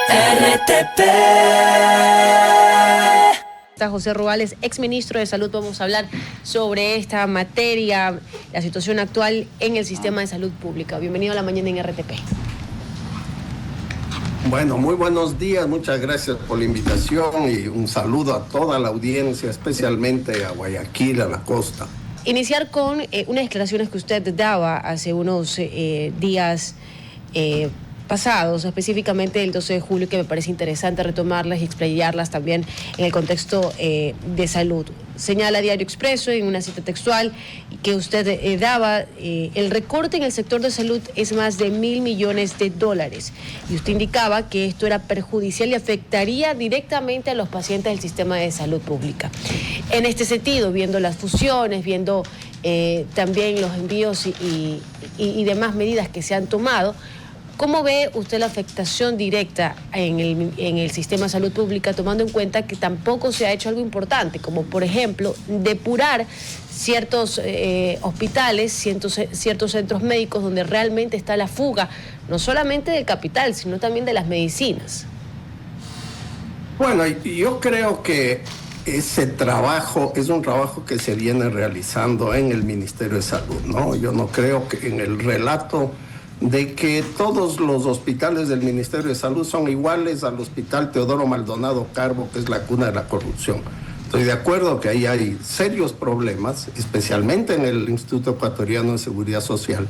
RTP. Está José Ruales, exministro de Salud. Vamos a hablar sobre esta materia, la situación actual en el sistema de salud pública. Bienvenido a la mañana en RTP. Bueno, muy buenos días, muchas gracias por la invitación y un saludo a toda la audiencia, especialmente a Guayaquil, a la costa. Iniciar con unas declaraciones que usted daba hace unos días pasados, específicamente el 12 de julio, que me parece interesante retomarlas y explayarlas también en el contexto de salud. Señala Diario Expreso en una cita textual que usted daba, el recorte en el sector de salud es más de $1.000 millones, y usted indicaba que esto era perjudicial y afectaría directamente a los pacientes del sistema de salud pública. En este sentido, viendo las fusiones, viendo también los envíos y demás medidas que se han tomado, ¿cómo ve usted la afectación directa en el sistema de salud pública, tomando en cuenta que tampoco se ha hecho algo importante, como por ejemplo depurar ciertos hospitales, ciertos centros médicos donde realmente está la fuga, no solamente del capital, sino también de las medicinas? Bueno, yo creo que ese trabajo es un trabajo que se viene realizando en el Ministerio de Salud, ¿no? Yo no creo que en el relato de que todos los hospitales del Ministerio de Salud son iguales al Hospital Teodoro Maldonado Carbo, que es la cuna de la corrupción. Estoy de acuerdo que ahí hay serios problemas, especialmente en el Instituto Ecuatoriano de Seguridad Social,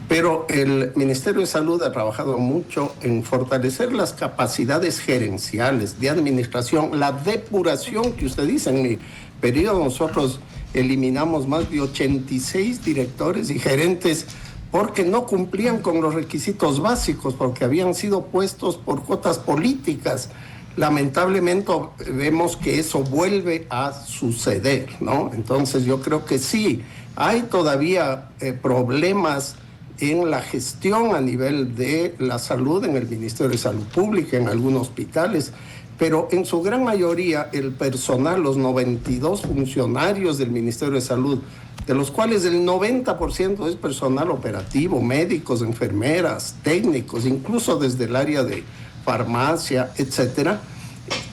pero el Ministerio de Salud ha trabajado mucho en fortalecer las capacidades gerenciales de administración, la depuración que usted dice. En mi periodo nosotros eliminamos más de 86 directores y gerentes porque no cumplían con los requisitos básicos, porque habían sido puestos por cuotas políticas. Lamentablemente vemos que eso vuelve a suceder, ¿no? Entonces yo creo que sí, hay todavía problemas en la gestión a nivel de la salud en el Ministerio de Salud Pública, en algunos hospitales, pero en su gran mayoría el personal, los 92 funcionarios del Ministerio de Salud, de los cuales el 90% es personal operativo, médicos, enfermeras, técnicos, incluso desde el área de farmacia, etcétera,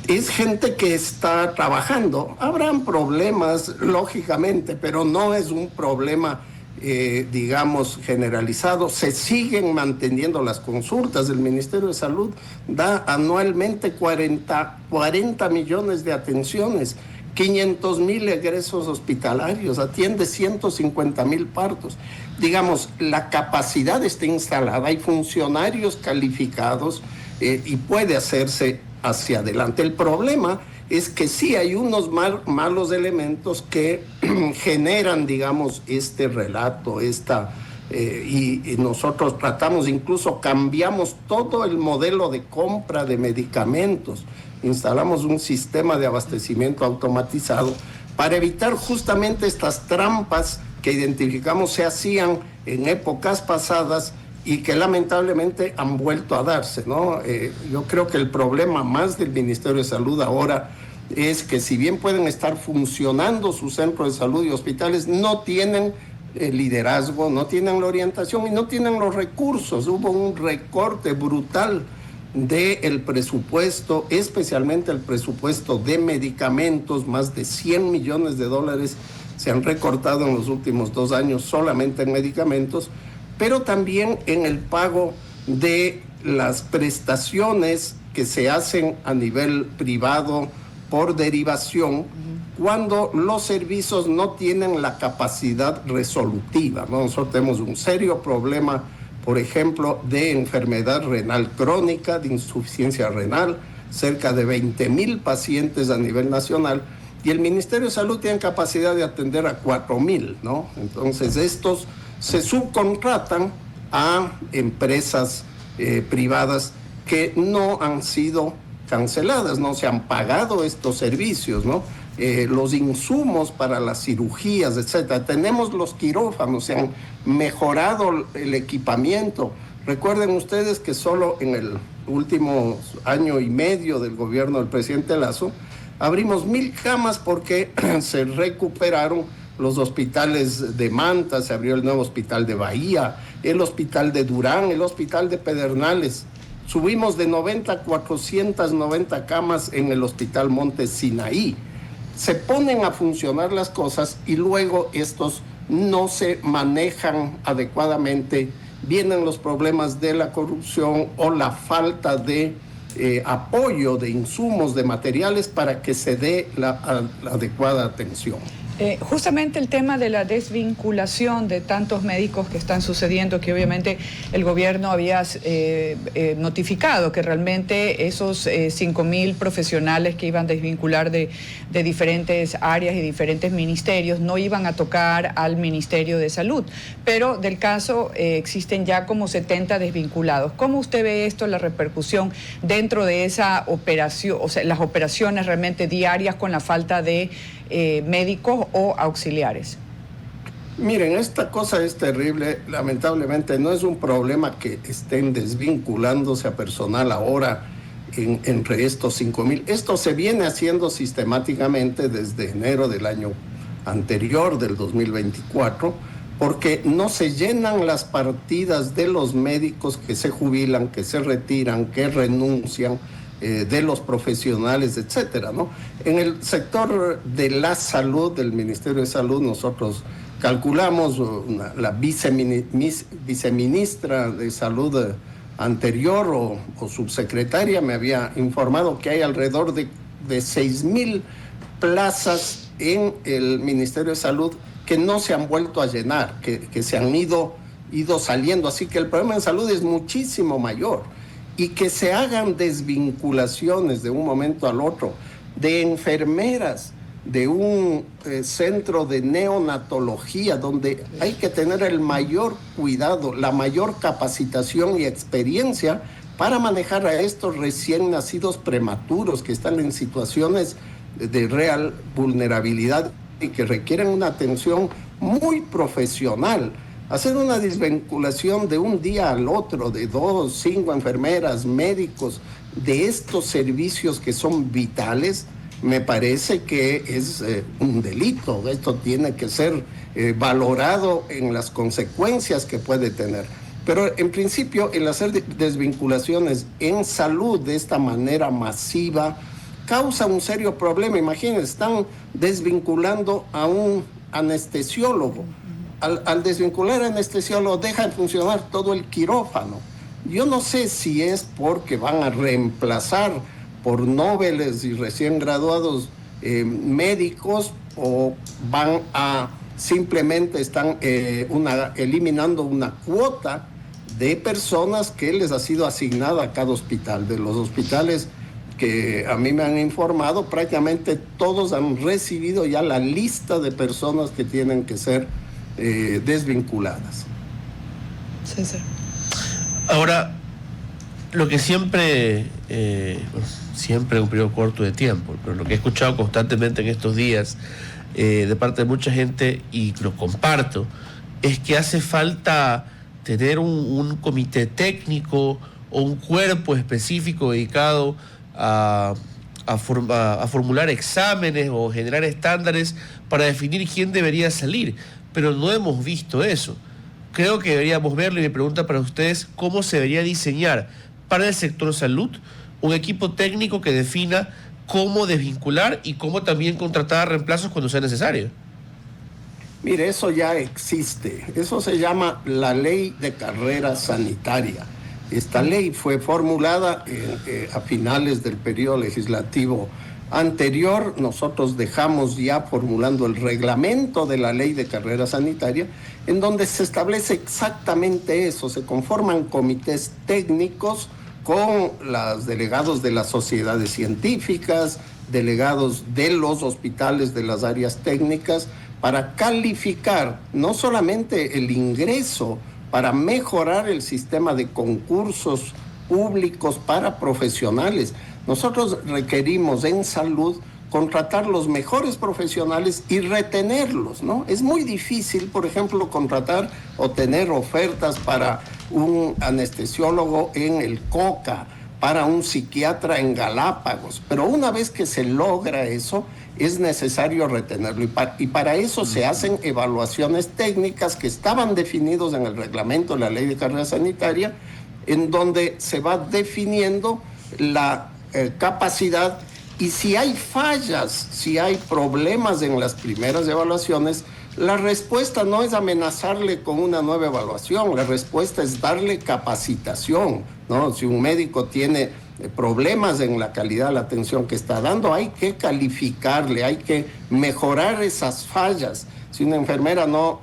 es gente que está trabajando. Habrán problemas, lógicamente, pero no es un problema, digamos, generalizado. Se siguen manteniendo las consultas. El Ministerio de Salud da anualmente 40 millones de atenciones, 500,000 egresos hospitalarios, atiende 150,000 partos. Digamos, la capacidad está instalada, hay funcionarios calificados y puede hacerse hacia adelante. El problema es que sí hay unos malos elementos que generan, digamos, este relato, y nosotros tratamos, incluso cambiamos todo el modelo de compra de medicamentos. Instalamos un sistema de abastecimiento automatizado para evitar justamente estas trampas que identificamos se hacían en épocas pasadas y que lamentablemente han vuelto a darse, ¿no? Yo creo que el problema más del Ministerio de Salud ahora es que, si bien pueden estar funcionando sus centros de salud y hospitales, no tienen liderazgo, no tienen la orientación y no tienen los recursos. Hubo un recorte brutal del presupuesto, especialmente el presupuesto de medicamentos. Más de $100 millones se han recortado en los últimos 2 años solamente en medicamentos, pero también en el pago de las prestaciones que se hacen a nivel privado por derivación, cuando los servicios no tienen la capacidad resolutiva, ¿no? Nosotros tenemos un serio problema, por ejemplo, de enfermedad renal crónica, de insuficiencia renal, cerca de 20,000 pacientes a nivel nacional, y el Ministerio de Salud tiene capacidad de atender a 4,000, ¿no? Entonces estos se subcontratan a empresas privadas que no han sido canceladas, no se han pagado estos servicios, ¿no? Los insumos para las cirugías, etcétera. Tenemos los quirófanos, se han mejorado el equipamiento. Recuerden ustedes que solo en el último año y medio del gobierno del presidente Lasso abrimos 1,000 camas porque se recuperaron los hospitales de Manta, se abrió el nuevo hospital de Bahía, el hospital de Durán, el hospital de Pedernales. Subimos de 90 a 490 camas en el Hospital Monte Sinaí. Se ponen a funcionar las cosas y luego estos no se manejan adecuadamente. Vienen los problemas de la corrupción o la falta de apoyo de insumos, de materiales para que se dé la adecuada atención. Justamente el tema de la desvinculación de tantos médicos que están sucediendo, que obviamente el gobierno había notificado que realmente esos 5.000 profesionales que iban a desvincular de diferentes áreas y diferentes ministerios no iban a tocar al Ministerio de Salud, pero del caso existen ya como 70 desvinculados. ¿Cómo usted ve esto, la repercusión dentro de esa operación, o sea, las operaciones realmente diarias con la falta de médicos o auxiliares? Miren, esta cosa es terrible. Lamentablemente no es un problema que estén desvinculándose a personal ahora entre estos 5.000. Esto se viene haciendo sistemáticamente desde enero del año anterior, del 2024, porque no se llenan las partidas de los médicos que se jubilan, que se retiran, que renuncian, de los profesionales, etcétera, ¿no? En el sector de la salud, del Ministerio de Salud, nosotros calculamos, la viceministra de Salud anterior o subsecretaria me había informado que hay alrededor de 6.000 plazas en el Ministerio de Salud que no se han vuelto a llenar, que se han ido saliendo, así que el problema en salud es muchísimo mayor. Y que se hagan desvinculaciones de un momento al otro de enfermeras de un centro de neonatología donde hay que tener el mayor cuidado, la mayor capacitación y experiencia para manejar a estos recién nacidos prematuros que están en situaciones de real vulnerabilidad y que requieren una atención muy profesional. Hacer una desvinculación de un día al otro de 2, 5 enfermeras, médicos, de estos servicios que son vitales, me parece que es un delito. Esto tiene que ser valorado en las consecuencias que puede tener. Pero en principio, el hacer desvinculaciones en salud de esta manera masiva causa un serio problema. Imagínense, están desvinculando a un anestesiólogo. Al desvincular al anestesiólogo deja de funcionar todo el quirófano. Yo no sé si es porque van a reemplazar por noveles y recién graduados médicos o van a simplemente están eliminando una cuota de personas que les ha sido asignada a cada hospital. De los hospitales que a mí me han informado, prácticamente todos han recibido ya la lista de personas que tienen que ser desvinculadas. Sí, sí. Ahora, lo que siempre en un periodo corto de tiempo, pero lo que he escuchado constantemente en estos días de parte de mucha gente, y lo comparto, es que hace falta tener un comité técnico o un cuerpo específico dedicado a formular exámenes o generar estándares para definir quién debería salir. Pero no hemos visto eso. Creo que deberíamos verlo, y mi pregunta para ustedes: ¿cómo se debería diseñar para el sector salud un equipo técnico que defina cómo desvincular y cómo también contratar reemplazos cuando sea necesario? Mire, eso ya existe. Eso se llama la Ley de Carrera Sanitaria. Esta ley fue formulada a finales del periodo legislativo anterior. Nosotros dejamos ya formulando el reglamento de la Ley de Carrera Sanitaria, en donde se establece exactamente eso. Se conforman comités técnicos con los delegados de las sociedades científicas, delegados de los hospitales de las áreas técnicas, para calificar no solamente el ingreso, para mejorar el sistema de concursos públicos para profesionales. Nosotros requerimos en salud contratar los mejores profesionales y retenerlos, ¿no? Es muy difícil, por ejemplo, contratar o tener ofertas para un anestesiólogo en el Coca, para un psiquiatra en Galápagos, pero una vez que se logra eso, es necesario retenerlo, y para eso se hacen evaluaciones técnicas que estaban definidos en el reglamento de la Ley de Carrera Sanitaria, en donde se va definiendo la capacidad, y si hay fallas, si hay problemas en las primeras evaluaciones, la respuesta no es amenazarle con una nueva evaluación, la respuesta es darle capacitación, ¿no? Si un médico tiene problemas en la calidad de la atención que está dando, hay que calificarle, hay que mejorar esas fallas. Si una enfermera no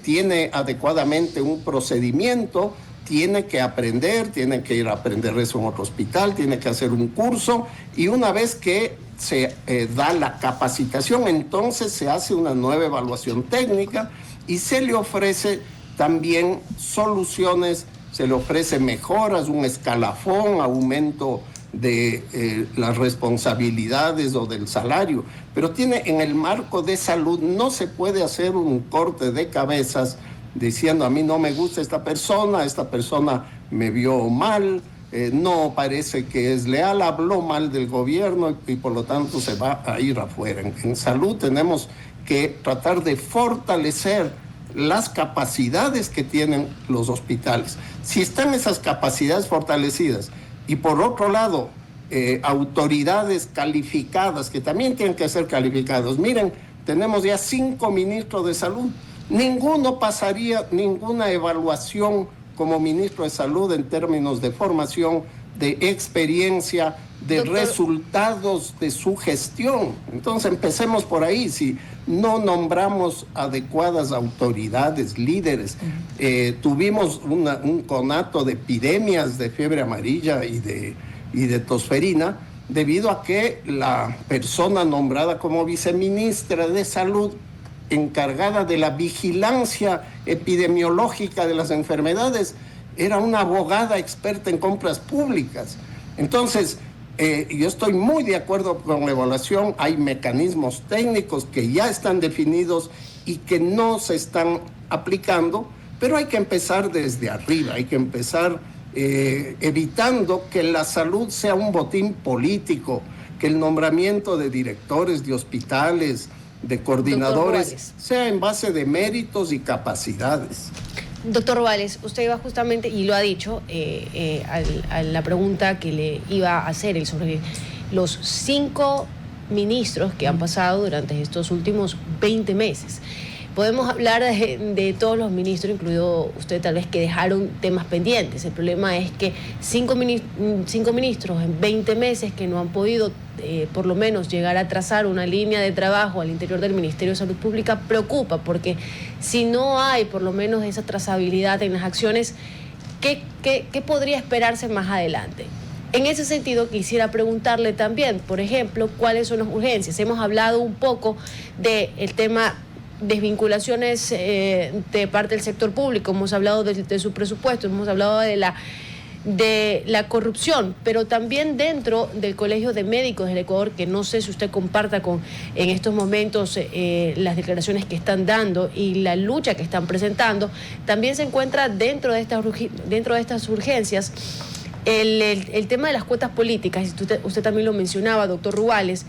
tiene adecuadamente un procedimiento, tiene que aprender, tiene que ir a aprender eso en otro hospital, tiene que hacer un curso, y una vez que se da la capacitación, entonces se hace una nueva evaluación técnica y se le ofrece también soluciones, se le ofrece mejoras, un escalafón, aumento de las responsabilidades o del salario, pero tiene en el marco de salud, no se puede hacer un corte de cabezas diciendo a mí no me gusta esta persona me vio mal, no parece que es leal, habló mal del gobierno y por lo tanto se va a ir afuera. En salud tenemos que tratar de fortalecer las capacidades que tienen los hospitales. Si están esas capacidades fortalecidas y por otro lado autoridades calificadas que también tienen que ser calificados. Miren, tenemos ya 5 ministros de salud. Ninguno pasaría ninguna evaluación como ministro de salud en términos de formación, de experiencia, de resultados de su gestión. Entonces empecemos por ahí. Si no nombramos adecuadas autoridades, líderes, tuvimos un conato de epidemias de fiebre amarilla y de tosferina, debido a que la persona nombrada como viceministra de salud, encargada de la vigilancia epidemiológica de las enfermedades, era una abogada experta en compras públicas. Entonces, yo estoy muy de acuerdo con la evaluación. Hay mecanismos técnicos que ya están definidos y que no se están aplicando, pero hay que empezar desde arriba, hay que empezar evitando que la salud sea un botín político, que el nombramiento de directores de hospitales, de coordinadores, sea en base de méritos y capacidades. Doctor Ruales, usted iba justamente, y lo ha dicho, a la pregunta que le iba a hacer sobre los 5 ministros que han pasado durante estos últimos 20 meses. Podemos hablar de todos los ministros, incluido usted tal vez, que dejaron temas pendientes. El problema es que 5 ministros en 20 meses que no han podido por lo menos llegar a trazar una línea de trabajo al interior del Ministerio de Salud Pública preocupa, porque si no hay por lo menos esa trazabilidad en las acciones, ¿qué podría esperarse más adelante? En ese sentido, quisiera preguntarle también, por ejemplo, cuáles son las urgencias. Hemos hablado un poco del tema desvinculaciones de parte del sector público, hemos hablado de su presupuesto, hemos hablado de la corrupción, pero también dentro del Colegio de Médicos del Ecuador, que no sé si usted comparta en estos momentos las declaraciones que están dando y la lucha que están presentando, también se encuentra dentro de estas urgencias el tema de las cuotas políticas. Usted también lo mencionaba, doctor Ruales.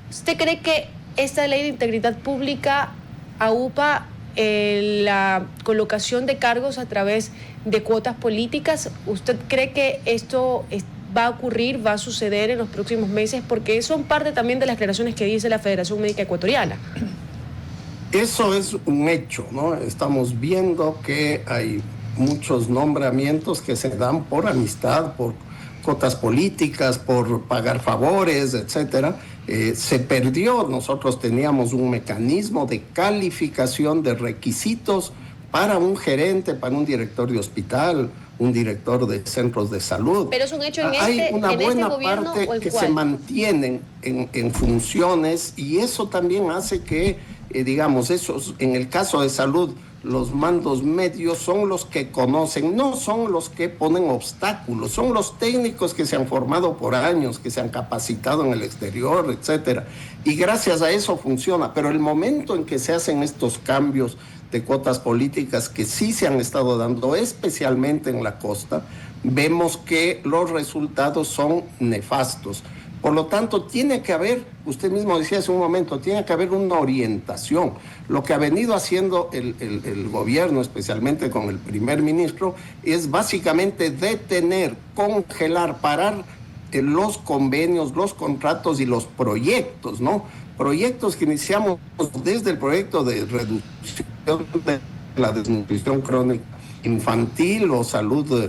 ¿Usted cree que esta ley de integridad pública aupa la colocación de cargos a través de cuotas políticas? ¿Usted cree que esto va a ocurrir, va a suceder en los próximos meses? Porque son parte también de las declaraciones que dice la Federación Médica Ecuatoriana. Eso es un hecho, ¿no? Estamos viendo que hay muchos nombramientos que se dan por amistad, por cuotas políticas, por pagar favores, etcétera. Se perdió. Nosotros teníamos un mecanismo de calificación de requisitos para un gerente, para un director de hospital, un director de centros de salud. Pero es un hecho hay una buena parte que se mantienen en funciones, y eso también hace que, digamos, en el caso de salud, los mandos medios son los que conocen, no son los que ponen obstáculos, son los técnicos que se han formado por años, que se han capacitado en el exterior, etcétera. Y gracias a eso funciona. Pero el momento en que se hacen estos cambios de cuotas políticas, que sí se han estado dando, especialmente en la costa, vemos que los resultados son nefastos. Por lo tanto, tiene que haber, usted mismo decía hace un momento, tiene que haber una orientación. Lo que ha venido haciendo el gobierno, especialmente con el primer ministro, es básicamente detener, congelar, parar los convenios, los contratos y los proyectos, ¿no? Proyectos que iniciamos desde el proyecto de reducción de la desnutrición crónica infantil o salud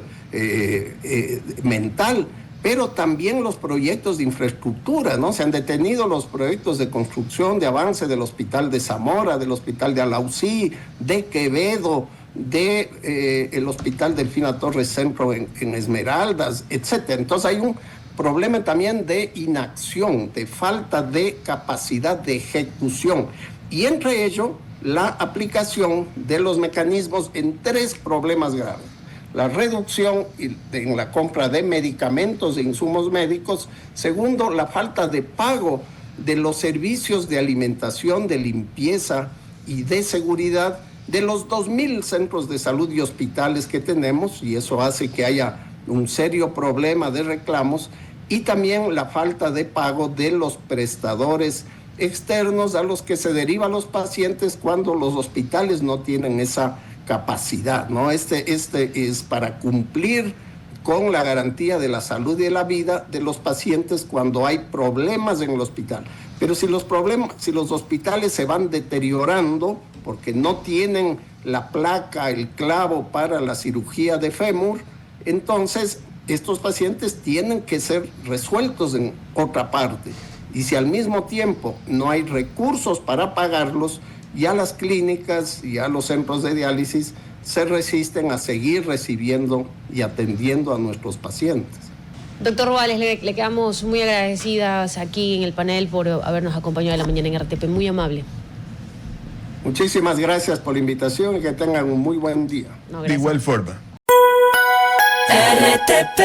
mental, pero también los proyectos de infraestructura, ¿no? Se han detenido los proyectos de construcción, de avance del Hospital de Zamora, del Hospital de Alausí, de Quevedo, el Hospital Delfina Torres Centro en Esmeraldas, etc. Entonces hay un problema también de inacción, de falta de capacidad de ejecución, y entre ello la aplicación de los mecanismos en 3 problemas graves: la reducción en la compra de medicamentos e insumos médicos; segundo, la falta de pago de los servicios de alimentación, de limpieza y de seguridad de los 2.000 centros de salud y hospitales que tenemos, y eso hace que haya un serio problema de reclamos; y también la falta de pago de los prestadores externos a los que se derivan los pacientes cuando los hospitales no tienen esa capacidad, ¿no? Este es para cumplir con la garantía de la salud y de la vida de los pacientes cuando hay problemas en el hospital. Pero si los hospitales se van deteriorando porque no tienen la placa, el clavo para la cirugía de fémur, entonces estos pacientes tienen que ser resueltos en otra parte. Y si al mismo tiempo no hay recursos para pagarlos, ya las clínicas y ya los centros de diálisis se resisten a seguir recibiendo y atendiendo a nuestros pacientes. Doctor Ruales, le quedamos muy agradecidas aquí en el panel por habernos acompañado de la mañana en RTP. Muy amable. Muchísimas gracias por la invitación y que tengan un muy buen día. De igual forma. RTP